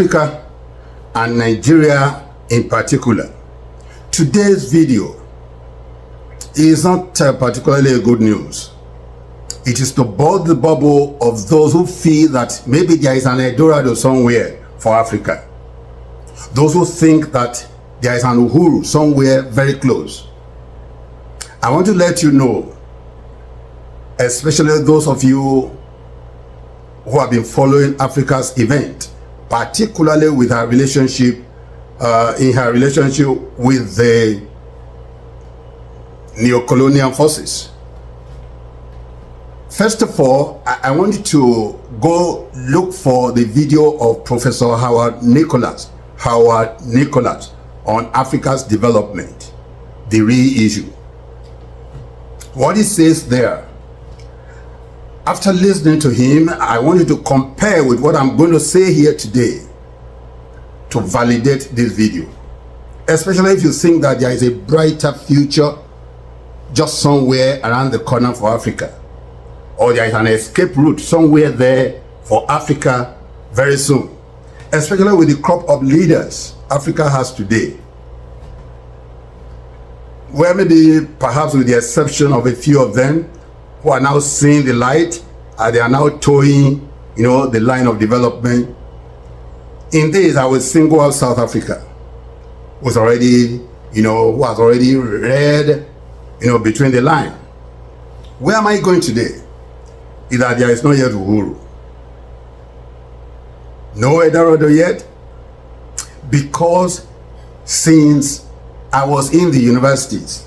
Africa and Nigeria in particular. Today's video is not particularly good news. It is to burst the bubble of those who feel that maybe there is an Eldorado somewhere for Africa. Those who think that there is an Uhuru somewhere very close. I want to let you know, especially those of you who have been following Africa's event, particularly with her relationship, in her relationship with the neo-colonial forces. First of all, I want you to go look for the video of Professor Howard Nicholas on Africa's development, the real issue. What he says there, after listening to him, I want you to compare with what I'm going to say here today to validate this video, especially if you think that there is a brighter future just somewhere around the corner for Africa, or there is an escape route somewhere there for Africa very soon, especially with the crop of leaders Africa has today. Well, maybe perhaps with the exception of a few of them who are now seeing the light, and they are now towing, the line of development. In this, I will single out South Africa, who's already, who has already read, between the line. Where am I going today? Is that there is no yet Uhuru. No Eldorado yet, because since I was in the universities,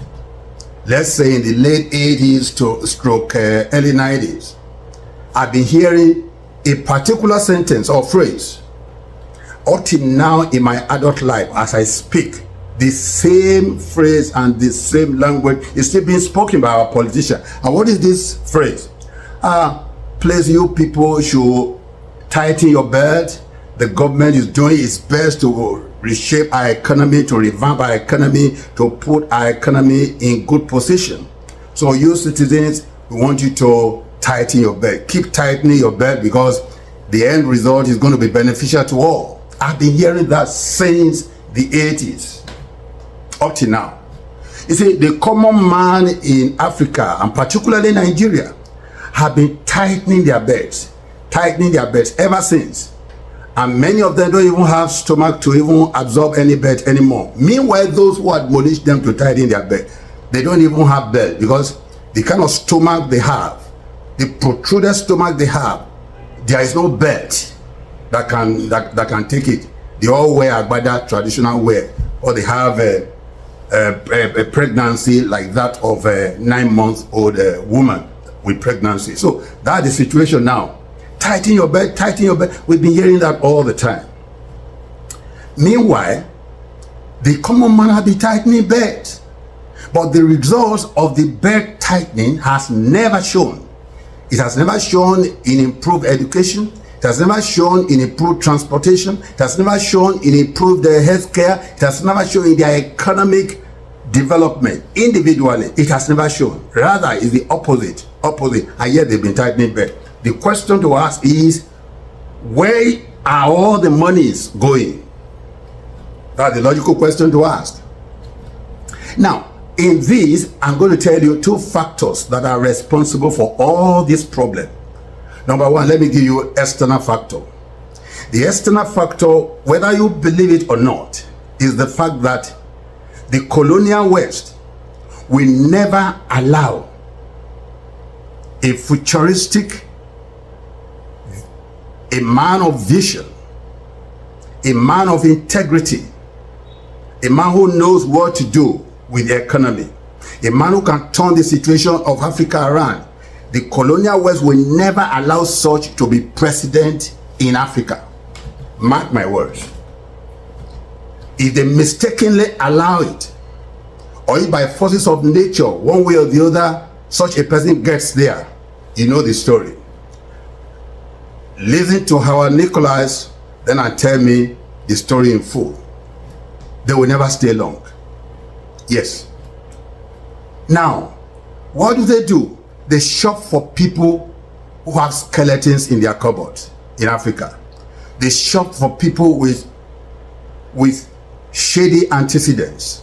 let's say in the late 80s to stroke early 90s, I've been hearing a particular sentence or phrase up till now in my adult life as I speak. The same phrase and the same language is still being spoken by our politicians. And what is this phrase? Please, you people should tighten your belt. The government is doing its best to reshape our economy, to revamp our economy, to put our economy in good position. So you citizens, we want you to tighten your belt. Keep tightening your belt, because the end result is going to be beneficial to all. I've been hearing that since the 80s up to now. You see, the common man in Africa, and particularly Nigeria, have been tightening their belts ever since. And many of them don't even have stomach to even absorb any belt anymore. Meanwhile, those who admonish them to tighten their belt, they don't even have belt, because the kind of stomach they have, the protruded stomach they have, there is no belt that can take it. They all wear agbada, traditional wear, or they have a pregnancy like that of a 9-month-old woman with pregnancy. So that's the situation now. Tighten your belt, tighten your belt. We've been hearing that all the time. Meanwhile, the common man has been tightening belts, but the results of the belt tightening has never shown. It has never shown in improved education. It has never shown in improved transportation. It has never shown in improved healthcare. It has never shown in their economic development individually. It has never shown. Rather, it's the opposite. And yet they've been tightening belt. The question to ask is, where are all the monies going? That's the logical question to ask. Now, in this, I'm going to tell you two factors that are responsible for all this problem. Number one, let me give you external factor. The external factor, whether you believe it or not, is the fact that the colonial West will never allow a futuristic, a man of vision, a man of integrity, a man who knows what to do with the economy, a man who can turn the situation of Africa around. The colonial West will never allow such to be president in Africa. Mark my words. If they mistakenly allow it, or if by forces of nature, one way or the other, such a person gets there, you know the story. Listen to Howard Nicholas, then and tell me the story in full. They will never stay long. Yes. Now, what do? They shop for people who have skeletons in their cupboards in Africa. They shop for people with shady antecedents.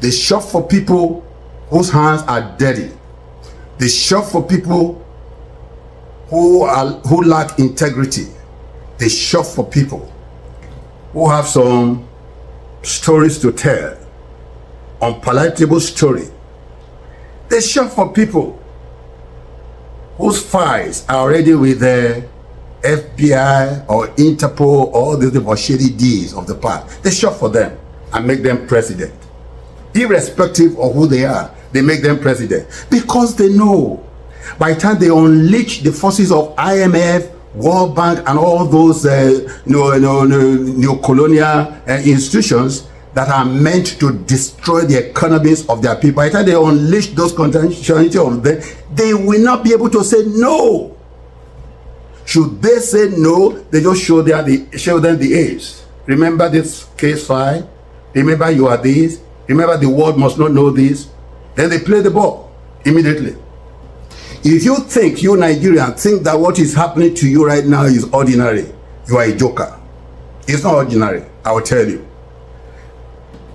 They shop for people whose hands are dirty. They shop for people who lack integrity. They shop for people who have some stories to tell, unpalatable story. They shop for people whose files are already with the FBI or Interpol or the shady deeds of the past. They shop for them and make them president. Irrespective of who they are, they make them president because they know by the time they unleash the forces of IMF, World Bank, and all those colonial institutions that are meant to destroy the economies of their people, by the time they unleash those constitutionality on them, they will not be able to say no. Should they say no, they just show them the aids. Remember this case file? Remember you are this? Remember the world must not know this? Then they play the ball immediately. If you think, you Nigerians think that what is happening to you right now is ordinary, you are a joker. It's not ordinary, I will tell you.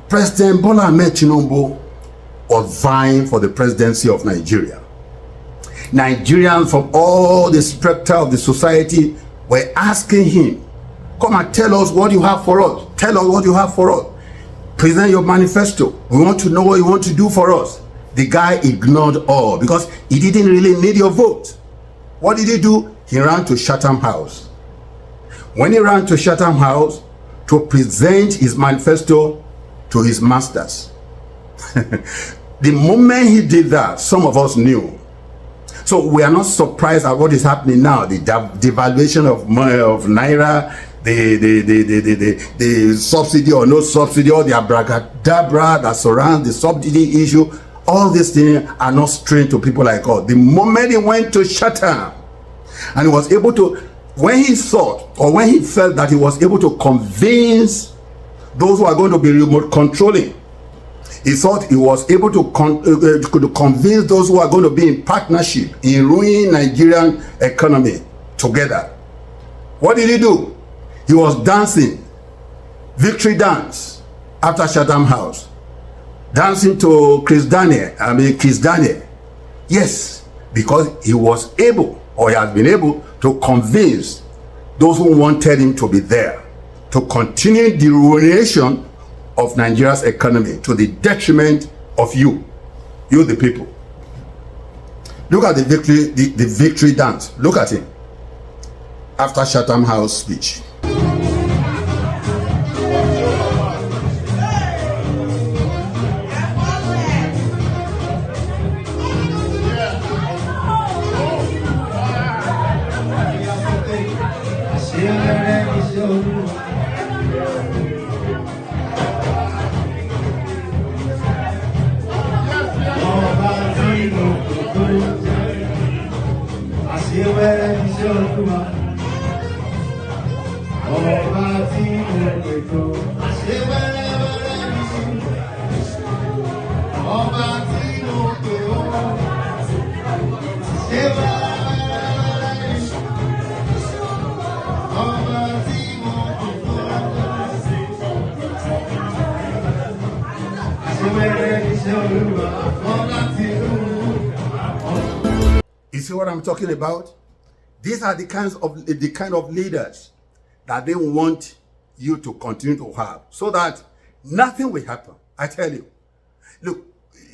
President Bola Ahmed Tinubu was vying for the presidency of Nigeria. Nigerians from all the spectra of the society were asking him, come and tell us what you have for us. Tell us what you have for us. Present your manifesto. We want to know what you want to do for us. The guy ignored all because he didn't really need your vote. What did he do? He ran to Chatham House. When he ran to Chatham House to present his manifesto to his masters, the moment he did that, some of us knew. So we are not surprised at what is happening now. The devaluation of Naira, the subsidy or no subsidy, all the abracadabra that surrounds the subsidy issue, all these things are not strange to people like us. The moment he went to Chatham and he was able to, when he thought or when he felt that he was able to convince those who are going to be remote controlling, he thought he was able to convince those who are going to be in partnership in ruining Nigerian economy together. What did he do? He was dancing, victory dance after Chatham House, dancing to Chris Daniel. Yes, because he was able, or he has been able to convince those who wanted him to be there to continue the ruination of Nigeria's economy to the detriment of you the people. Look at the victory dance. Look at him after Chatham House speech. You see what I'm talking about? These are the kind of leaders that they want you to continue to have, so that nothing will happen. I tell you, look,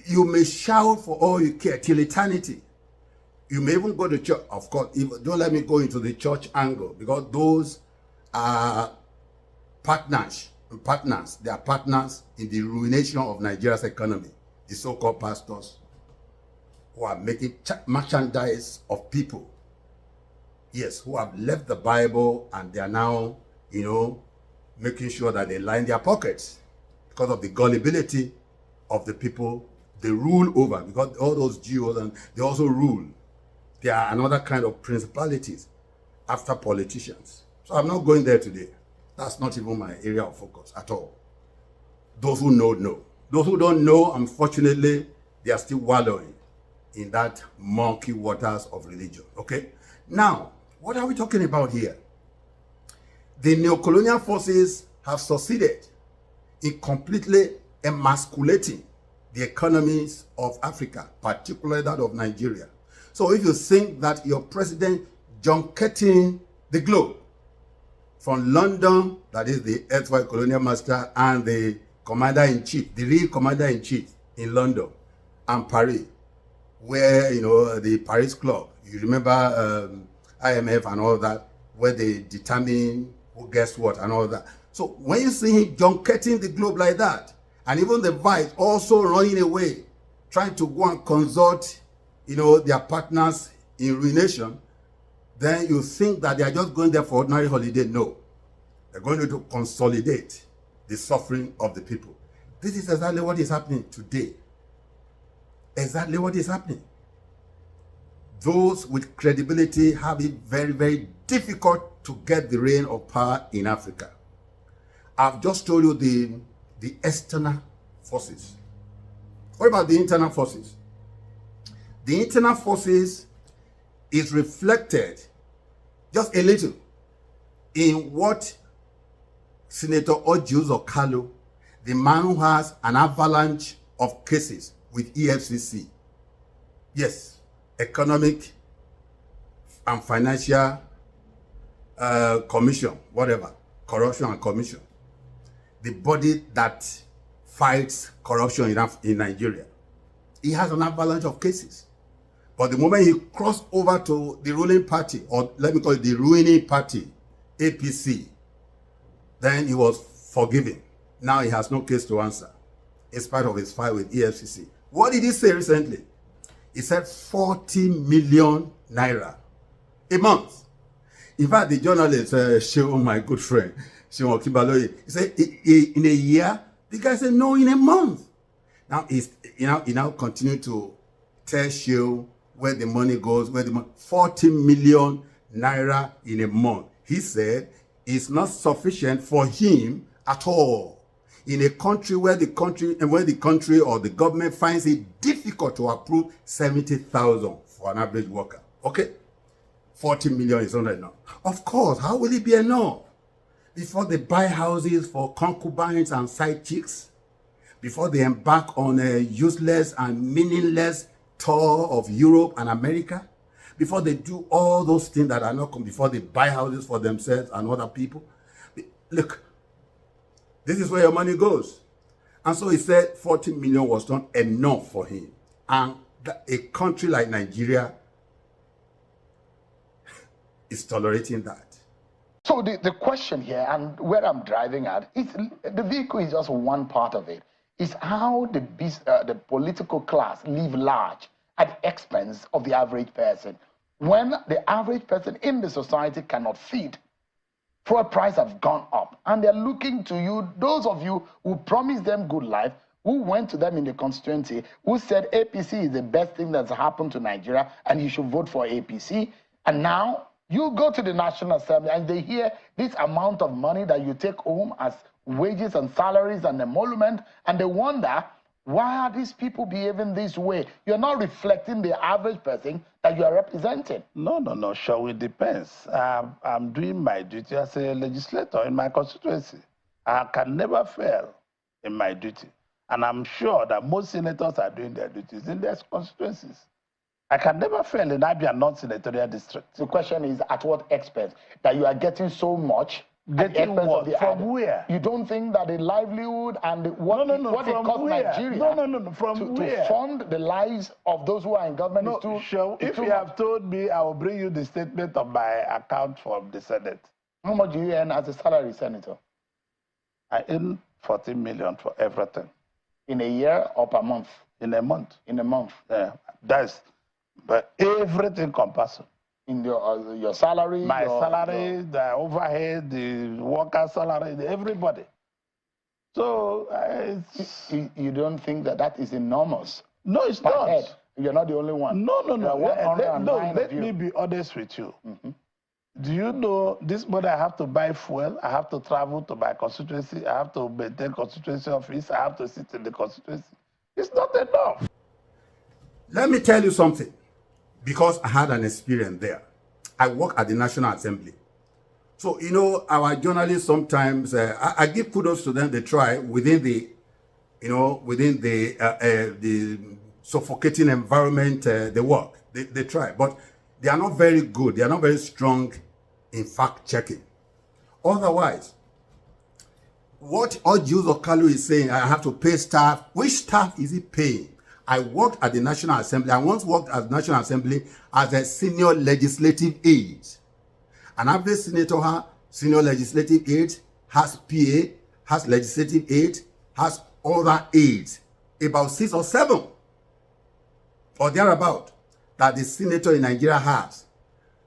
you may shout for all you care till eternity. You may even go to church. Of course, don't let me go into the church angle, because those are partners. They are partners in the ruination of Nigeria's economy. The so-called pastors who are making merchandise of people. Yes, who have left the Bible and they are now, making sure that they line their pockets because of the gullibility of the people they rule over. Because all those Jews, and they also rule. They are another kind of principalities after politicians. So I'm not going there today. That's not even my area of focus at all. Those who know. Those who don't know, unfortunately, they are still wallowing in that murky waters of religion. Okay? Now, what are we talking about here? The neocolonial forces have succeeded in completely emasculating the economies of Africa, particularly that of Nigeria. So if you think that your president junketing the globe from London, that is the erstwhile colonial master, and the commander-in-chief, the real commander-in-chief in London and Paris, where, you know, the Paris Club, you remember IMF and all that, where they determine who gets what and all that. So when you see him junketing the globe like that, and even the vice also running away, trying to go and consult, you know, their partners in ruination, then you think that they are just going there for ordinary holiday. No. They're going to consolidate the suffering of the people. This is exactly what is happening today. Exactly what is happening. Those with credibility have it very, very difficult to get the reign of power in Africa. I've just told you the external forces. What about the internal forces? The internal forces is reflected just a little in what Senator Ojus Okalo, the man who has an avalanche of cases with EFCC, yes, economic and financial commission, whatever, corruption and commission, the body that fights corruption in Nigeria. He has an avalanche of cases. But the moment he crossed over to the ruling party, or let me call it the ruining party, APC, then he was forgiven. Now he has no case to answer, in spite of his fight with EFCC. What did he say recently? He said 40 million naira a month. In fact, the journalist, Sheon, my good friend, Sheon Kibaloye, he said, in a year? The guy said, no, in a month. Now, he now continued to tell Sheon where the money goes, 40 million naira in a month. He said it's not sufficient for him at all. In a country where the country or the government finds it difficult to approve 70,000 for an average worker. Okay? 40 million is not enough. Of course, how will it be enough? Before they buy houses for concubines and side chicks, before they embark on a useless and meaningless tour of Europe and America, before they do all those things that are not before they buy houses for themselves and other people. Look, this is where your money goes. And so he said 40 million was not enough for him. And a country like Nigeria is tolerating that. So the question here, and where I'm driving at, is the vehicle is just one part of it. Is how the political class live large at the expense of the average person. When the average person in the society cannot feed, fuel prices have gone up, and they're looking to you, those of you who promised them good life, who went to them in the constituency, who said APC is the best thing that's happened to Nigeria, and you should vote for APC, and now you go to the National Assembly and they hear this amount of money that you take home as wages and salaries and emolument, and they wonder, why are these people behaving this way? You're not reflecting the average person that you are representing. No, sure, it depends. I'm doing my duty as a legislator in my constituency. I can never fail in my duty. And I'm sure that most senators are doing their duties in their constituencies. I can never fail in Abia non-senatorial district. The question is, at what expense? That you are getting so much. Getting what? From where? You don't think that the livelihood and what it costs Nigeria from where? To fund the lives of those who are in government is too... Sure. If you have told me, I will bring you the statement of my account from the Senate. How much do you earn as a salary senator? I earn 14 million for everything. In a year or per month? In a month. In a month? Yeah, but everything compulsory. In your salary? My salary, the overhead, the worker salary, everybody. So you don't think that is enormous? No, it's not. Head. You're not the only one. No. Let me be honest with you. Mm-hmm. Do you know this money I have to buy fuel? I have to travel to my constituency. I have to maintain constituency office. I have to sit in the constituency. It's not enough. Let me tell you something. Because I had an experience there. I worked at the National Assembly So, our journalists sometimes, I give kudos to them, they try within the suffocating environment, they work. They try, but they are not very good. They are not very strong in fact checking. Otherwise, what Ojuzo Okalu is saying, I have to pay staff. Which staff is he paying? I worked at the National Assembly. I once worked at the National Assembly as a senior legislative aide. An average senator has senior legislative aide, has PA, has legislative aide, has other aides, about 6 or 7 or thereabout, that the senator in Nigeria has.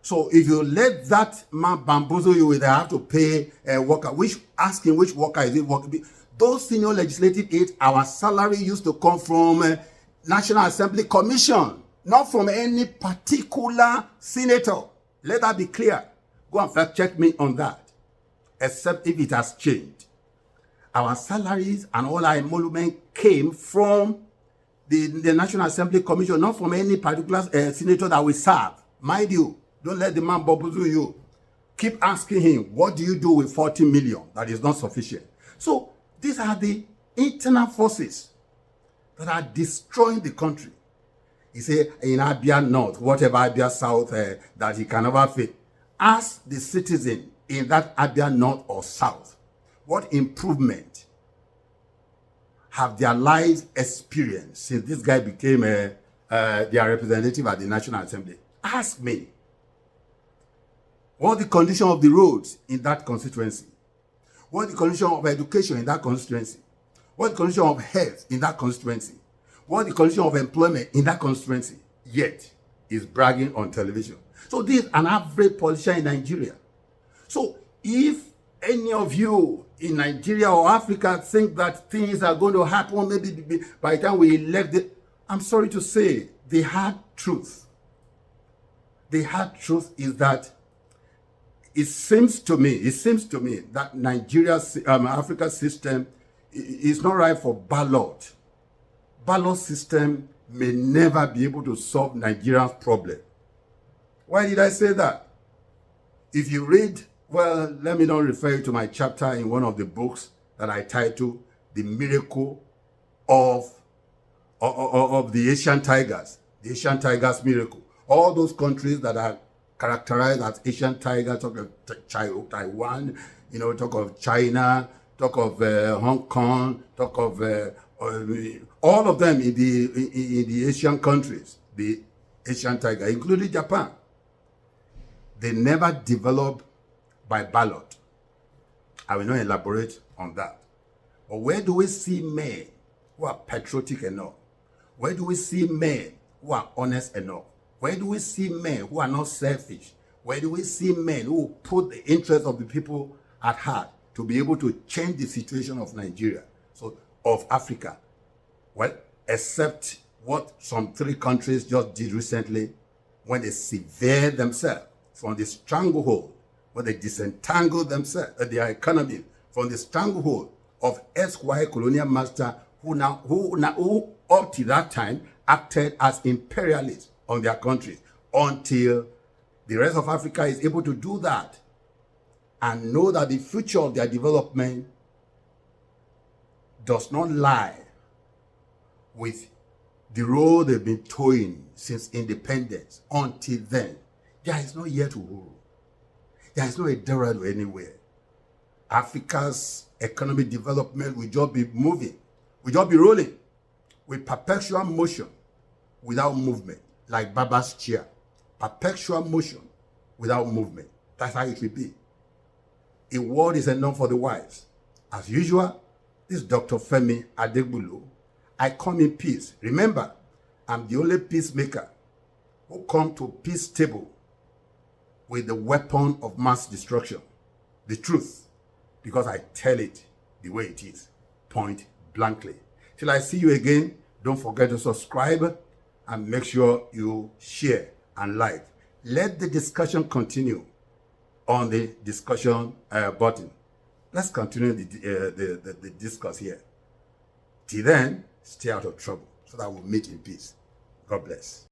So if you let that man bamboozle you with, I have to pay a worker, asking which worker is it working? Those senior legislative aides, our salary used to come from National Assembly Commission, not from any particular senator. Let that be clear. Go and fact check me on that, except if it has changed. Our salaries and all our emolument came from the National Assembly Commission, not from any particular senator that we serve. Mind you, don't let the man bamboozle you. Keep asking him, what do you do with 40 million? That is not sufficient. So these are the internal forces that are destroying the country. He said in Abia North, whatever Abia South, that he can never fit. Ask the citizen in that Abia North or South, what improvement have their lives experienced since this guy became their representative at the National Assembly? Ask me. What the condition of the roads in that constituency? What the condition of education in that constituency? What the condition of health in that constituency? What the condition of employment in that constituency? Yet, is bragging on television. So this is an average politician in Nigeria. So if any of you in Nigeria or Africa think that things are going to happen, maybe by the time we elect it, I'm sorry to say, the hard truth is that it seems to me that Nigeria's Africa system is not right for ballot. Ballot system may never be able to solve Nigeria's problem. Why did I say that? If you read, well, let me not refer you to my chapter in one of the books that I titled The Miracle of the Asian Tigers, the Asian Tigers Miracle. All those countries that are characterized as Asian Tigers, talk of Taiwan, talk of China, talk of Hong Kong, talk of all of them in the Asian countries, the Asian Tiger, including Japan. They never develop by ballot. I will not elaborate on that. But where do we see men who are patriotic enough? Where do we see men who are honest enough? Where do we see men who are not selfish? Where do we see men who put the interests of the people at heart to be able to change the situation of Nigeria, of Africa? Well, except what some 3 countries just did recently when they severed themselves from the stranglehold, when they disentangled themselves, their economy from the stranglehold of erstwhile colonial master who up to that time acted as imperialists on their countries, until the rest of Africa is able to do that and know that the future of their development does not lie with the road they've been towing since independence. Until then, there is no yet Uhuru. There is no Eldorado anywhere. Africa's economic development will just be moving, will just be rolling with perpetual motion without movement, like Baba's chair. Perpetual motion without movement. That's how it will be. A word is enough for the wise. As usual, this is Dr. Femi Adegbulu. I come in peace. Remember, I'm the only peacemaker who come to peace table with the weapon of mass destruction. The truth, because I tell it the way it is, point blankly. Till I see you again, don't forget to subscribe and make sure you share and like. Let the discussion continue on the discussion button. Let's continue the discourse here. Till then, stay out of trouble so that we'll meet in peace. God bless.